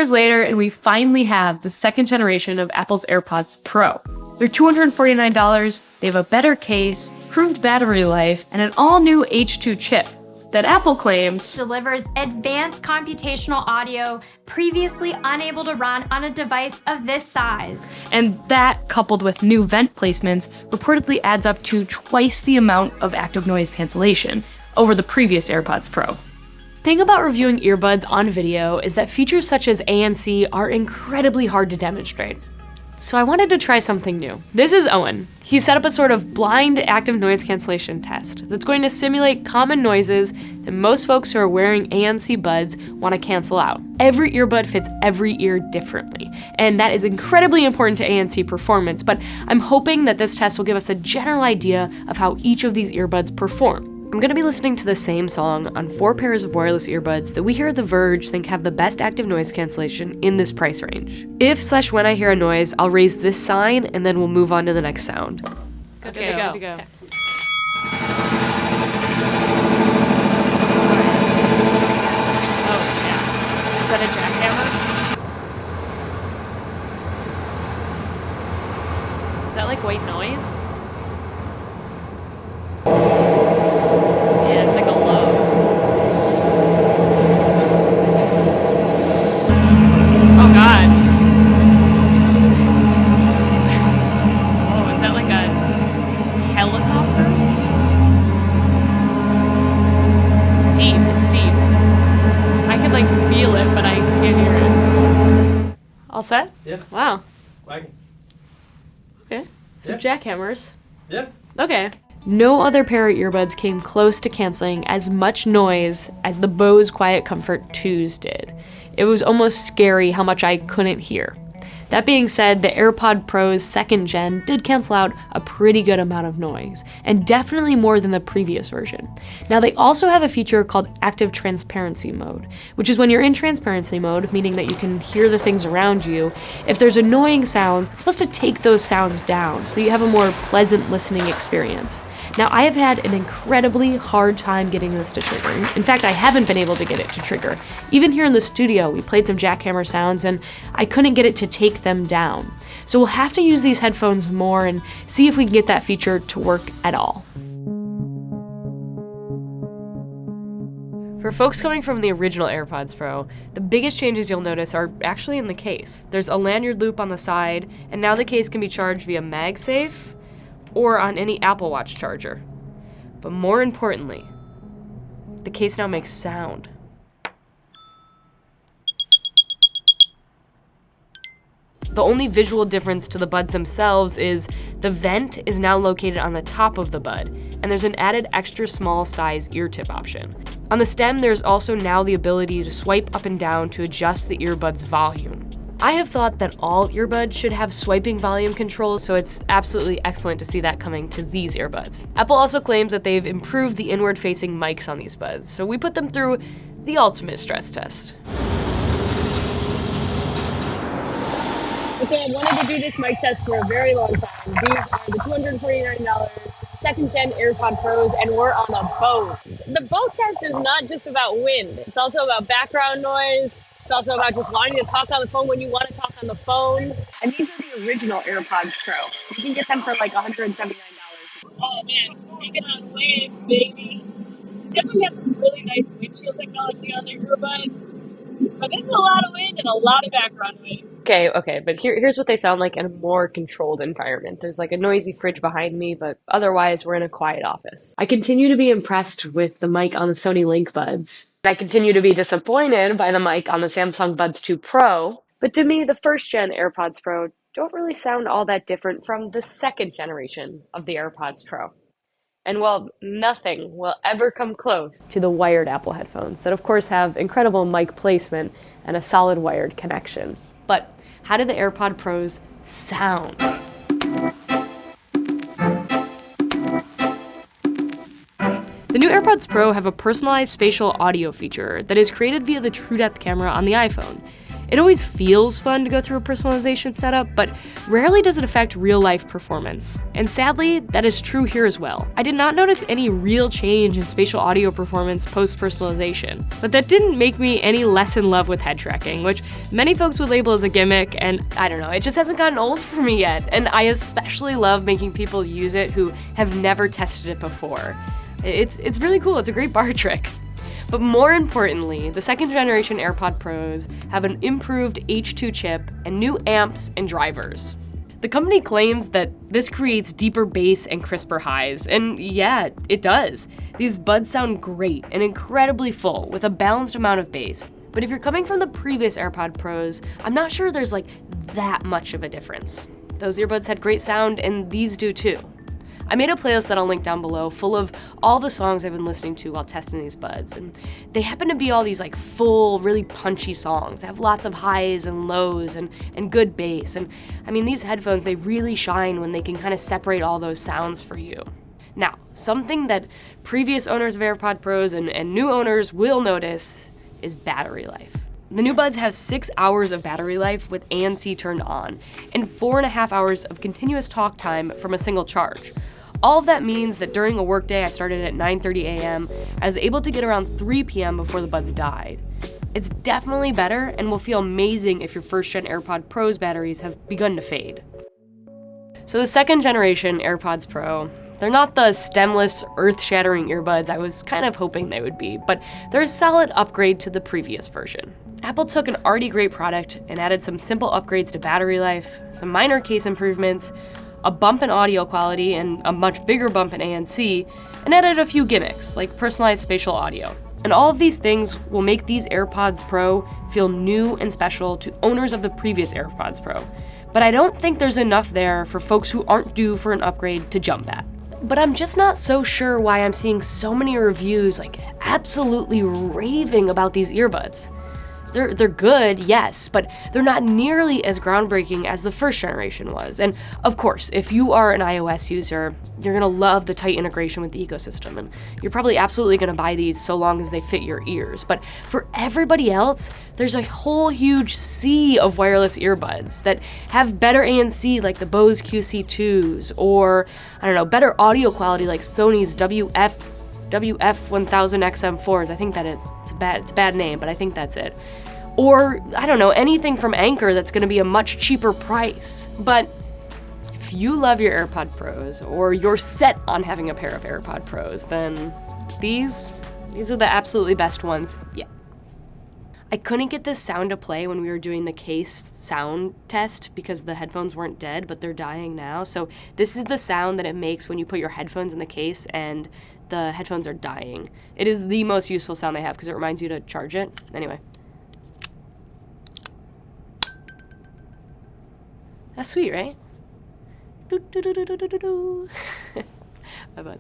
years later, and we finally have the second generation of Apple's AirPods Pro. They're $249, they have a better case, improved battery life, and an all-new H2 chip that Apple claims delivers advanced computational audio previously unable to run on a device of this size. And that, coupled with new vent placements, reportedly adds up to twice the amount of active noise cancellation over the previous AirPods Pro. Thing about reviewing earbuds on video is that features such as ANC are incredibly hard to demonstrate. So I wanted to try something new. This is Owen. He set up a sort of blind active noise cancellation test that's going to simulate common noises that most folks who are wearing ANC buds want to cancel out. Every earbud fits every ear differently, and that is incredibly important to ANC performance, but I'm hoping that this test will give us a general idea of how each of these earbuds perform. I'm going to be listening to the same song on 4 pairs of wireless earbuds that we here at The Verge think have the best active noise cancellation in this price range. If/when I hear a noise, I'll raise this sign and then we'll move on to the next sound. Good to go. Okay. Oh, yeah. Is that a jackhammer? Is that like white noise? All set? Yeah. Wow. Wagon. Okay. Some Yeah. jackhammers. Yeah. Okay. No other pair of earbuds came close to canceling as much noise as the Bose Quiet Comfort 2s did. It was almost scary how much I couldn't hear. That being said, the AirPod Pros 2nd Gen did cancel out a pretty good amount of noise, and definitely more than the previous version. Now, they also have a feature called Active Transparency Mode, which is when you're in transparency mode, meaning that you can hear the things around you. If there's annoying sounds, it's supposed to take those sounds down, so you have a more pleasant listening experience. Now, I have had an incredibly hard time getting this to trigger. In fact, I haven't been able to get it to trigger. Even here in the studio, we played some jackhammer sounds, and I couldn't get it to take them down. So we'll have to use these headphones more and see if we can get that feature to work at all. For folks coming from the original AirPods Pro, the biggest changes you'll notice are actually in the case. There's a lanyard loop on the side, and now the case can be charged via MagSafe or on any Apple Watch charger. But more importantly, the case now makes sound. The only visual difference to the buds themselves is the vent is now located on the top of the bud, and there's an added extra small size ear tip option. On the stem, there's also now the ability to swipe up and down to adjust the earbud's volume. I have thought that all earbuds should have swiping volume control, so it's absolutely excellent to see that coming to these earbuds. Apple also claims that they've improved the inward-facing mics on these buds, so we put them through the ultimate stress test. Okay, I wanted to do this mic test for a very long time. These are the $249 2nd Gen AirPod Pros, and we're on a boat. The boat test is not just about wind. It's also about background noise. It's also about just wanting to talk on the phone when you want to talk on the phone. And these are the original AirPods Pro. You can get them for like $179. Oh man, taking on waves, baby. Definitely have some really nice windshield technology on their earbuds. But this is a lot of wind and a lot of background noise. Okay, but here's what they sound like in a more controlled environment. There's like a noisy fridge behind me, but otherwise we're in a quiet office. I continue to be impressed with the mic on the Sony Link Buds. I continue to be disappointed by the mic on the Samsung Buds 2 Pro, but to me, the 1st Gen AirPods Pro don't really sound all that different from the 2nd generation of the AirPods Pro. And well, nothing will ever come close to the wired Apple headphones that of course have incredible mic placement and a solid wired connection. But how do the AirPod Pros sound? The new AirPods Pro have a personalized spatial audio feature that is created via the TrueDepth camera on the iPhone. It always feels fun to go through a personalization setup, but rarely does it affect real-life performance. And sadly, that is true here as well. I did not notice any real change in spatial audio performance post-personalization, but that didn't make me any less in love with head tracking, which many folks would label as a gimmick, and I don't know, it just hasn't gotten old for me yet, and I especially love making people use it who have never tested it before. It's really cool, it's a great bar trick. But more importantly, the second generation AirPod Pros have an improved H2 chip and new amps and drivers. The company claims that this creates deeper bass and crisper highs, and yeah, it does. These buds sound great and incredibly full with a balanced amount of bass. But if you're coming from the previous AirPod Pros, I'm not sure there's like that much of a difference. Those earbuds had great sound, and these do too. I made a playlist that I'll link down below full of all the songs I've been listening to while testing these buds, and they happen to be all these like full, really punchy songs. They have lots of highs and lows and good bass, and I mean these headphones, they really shine when they can kind of separate all those sounds for you. Now, something that previous owners of AirPod Pros and new owners will notice is battery life. The new buds have 6 hours of battery life with ANC turned on, and 4.5 hours of continuous talk time from a single charge. All of that means that during a workday I started at 9:30 a.m., I was able to get around 3 p.m. before the buds died. It's definitely better and will feel amazing if your first-gen AirPod Pros batteries have begun to fade. So the second generation AirPods Pro, they're not the stemless, earth-shattering earbuds I was kind of hoping they would be, but they're a solid upgrade to the previous version. Apple took an already great product and added some simple upgrades to battery life, some minor case improvements, a bump in audio quality and a much bigger bump in ANC, and added a few gimmicks like personalized spatial audio. And all of these things will make these AirPods Pro feel new and special to owners of the previous AirPods Pro. But I don't think there's enough there for folks who aren't due for an upgrade to jump at. But I'm just not so sure why I'm seeing so many reviews like absolutely raving about these earbuds. They're good, yes, but they're not nearly as groundbreaking as the first generation was. And of course, if you are an iOS user, you're gonna love the tight integration with the ecosystem, and you're probably absolutely gonna buy these so long as they fit your ears. But for everybody else, there's a whole huge sea of wireless earbuds that have better ANC like the Bose QC2s, or I don't know, better audio quality like Sony's WF-1000XM4s. I think that it's a bad name, but I think that's it. Or, I don't know, anything from Anker that's gonna be a much cheaper price. But if you love your AirPod Pros, or you're set on having a pair of AirPod Pros, then these are the absolutely best ones yet. I couldn't get this sound to play when we were doing the case sound test because the headphones weren't dead, but they're dying now. So this is the sound that it makes when you put your headphones in the case and the headphones are dying. It is the most useful sound I have because it reminds you to charge it. Anyway. That's sweet, right? Bye-bye.